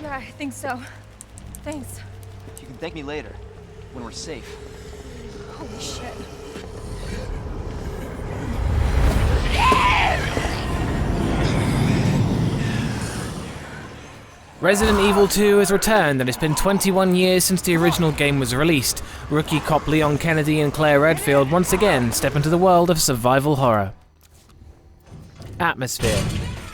Yeah, I think so. Thanks. You can thank me later, when we're safe. Holy shit. Resident Evil 2 has returned, and it's been 21 years since the original game was released. Rookie cop Leon Kennedy and Claire Redfield once again step into the world of survival horror. Atmosphere.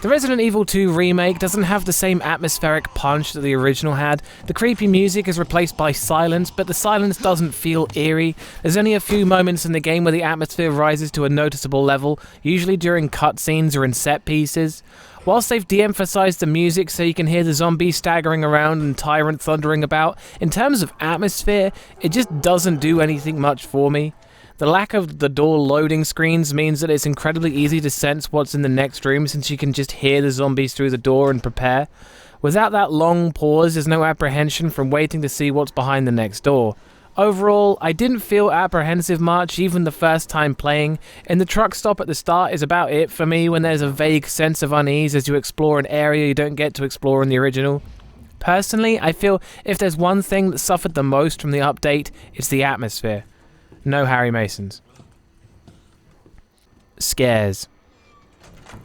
The Resident Evil 2 remake doesn't have the same atmospheric punch that the original had. The creepy music is replaced by silence, but the silence doesn't feel eerie. There's only a few moments in the game where the atmosphere rises to a noticeable level, usually during cutscenes or in set pieces. Whilst they've de-emphasized the music so you can hear the zombies staggering around and Tyrant thundering about, in terms of atmosphere, it just doesn't do anything much for me. The lack of the door loading screens means that it's incredibly easy to sense what's in the next room since you can just hear the zombies through the door and prepare. Without that long pause, there's no apprehension from waiting to see what's behind the next door. Overall, I didn't feel apprehensive much even the first time playing, and the truck stop at the start is about it for me when there's a vague sense of unease as you explore an area you don't get to explore in the original. Personally, I feel if there's one thing that suffered the most from the update, it's the atmosphere. No Harry Masons. Scares.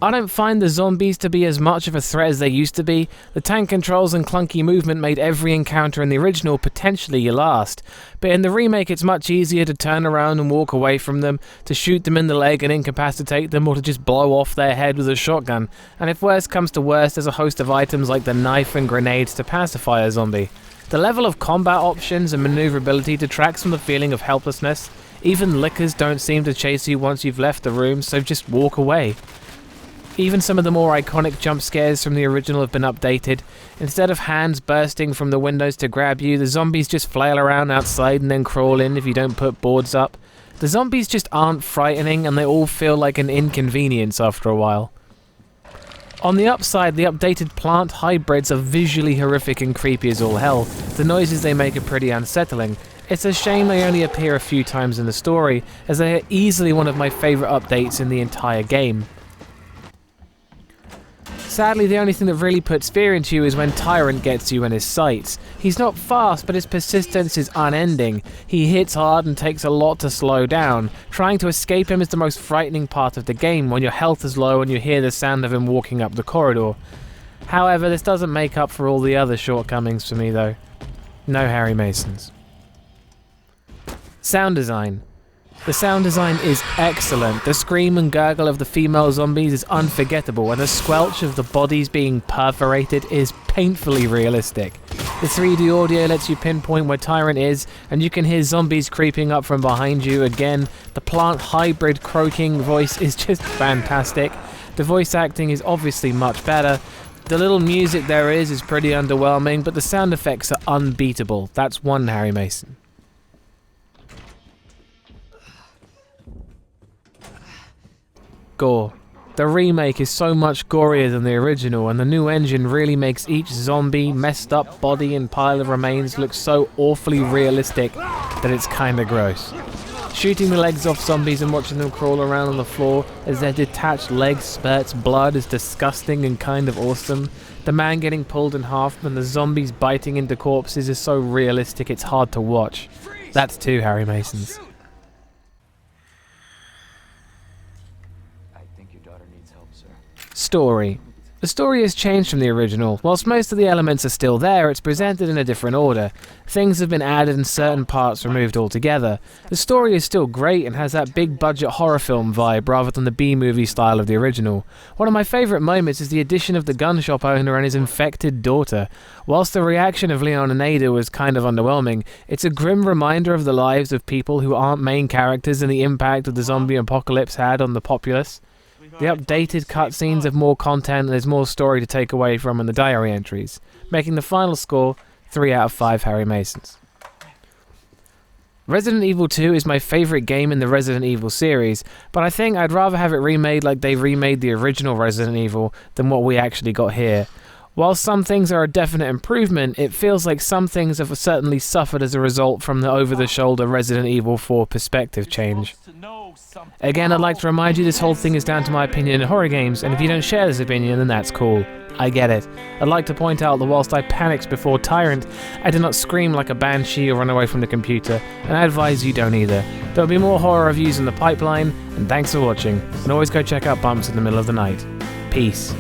I don't find the zombies to be as much of a threat as they used to be. The tank controls and clunky movement made every encounter in the original potentially your last, but in the remake it's much easier to turn around and walk away from them, to shoot them in the leg and incapacitate them, or to just blow off their head with a shotgun, and if worst comes to worst there's a host of items like the knife and grenades to pacify a zombie. The level of combat options and maneuverability detracts from the feeling of helplessness. Even lickers don't seem to chase you once you've left the room, so just walk away. Even some of the more iconic jump scares from the original have been updated. Instead of hands bursting from the windows to grab you, the zombies just flail around outside and then crawl in if you don't put boards up. The zombies just aren't frightening and they all feel like an inconvenience after a while. On the upside, the updated plant hybrids are visually horrific and creepy as all hell. The noises they make are pretty unsettling. It's a shame they only appear a few times in the story, as they are easily one of my favourite updates in the entire game. Sadly, the only thing that really puts fear into you is when Tyrant gets you in his sights. He's not fast, but his persistence is unending. He hits hard and takes a lot to slow down. Trying to escape him is the most frightening part of the game when your health is low and you hear the sound of him walking up the corridor. However, this doesn't make up for all the other shortcomings for me though. No Harry Masons. Sound design. The sound design is excellent. The scream and gurgle of the female zombies is unforgettable, and the squelch of the bodies being perforated is painfully realistic. The 3D audio lets you pinpoint where Tyrant is, and you can hear zombies creeping up from behind you again. The plant hybrid croaking voice is just fantastic. The voice acting is obviously much better. The little music there is pretty underwhelming, but the sound effects are unbeatable. That's one Harry Mason. Gore. The remake is so much gorier than the original, and the new engine really makes each zombie, messed up body and pile of remains look so awfully realistic that it's kinda gross. Shooting the legs off zombies and watching them crawl around on the floor as their detached leg spurts blood is disgusting and kind of awesome. The man getting pulled in half and the zombies biting into corpses is so realistic it's hard to watch. That's two Harry Masons. Story. The story has changed from the original. Whilst most of the elements are still there, it's presented in a different order. Things have been added and certain parts removed altogether. The story is still great and has that big budget horror film vibe rather than the B-movie style of the original. One of my favourite moments is the addition of the gun shop owner and his infected daughter. Whilst the reaction of Leon and Ada was kind of underwhelming, it's a grim reminder of the lives of people who aren't main characters and the impact that the zombie apocalypse had on the populace. The updated cutscenes have more content and there's more story to take away from in the diary entries, making the final score 3 out of 5 Harry Masons. Resident Evil 2 is my favourite game in the Resident Evil series, but I think I'd rather have it remade like they remade the original Resident Evil than what we actually got here. While some things are a definite improvement, it feels like some things have certainly suffered as a result from the over-the-shoulder Resident Evil 4 perspective change. Again, I'd like to remind you this whole thing is down to my opinion in horror games, and if you don't share this opinion, then that's cool. I get it. I'd like to point out that whilst I panicked before Tyrant, I did not scream like a banshee or run away from the computer, and I advise you don't either. There'll be more horror reviews in the pipeline, and thanks for watching, and always go check out Bumps in the Middle of the Night. Peace.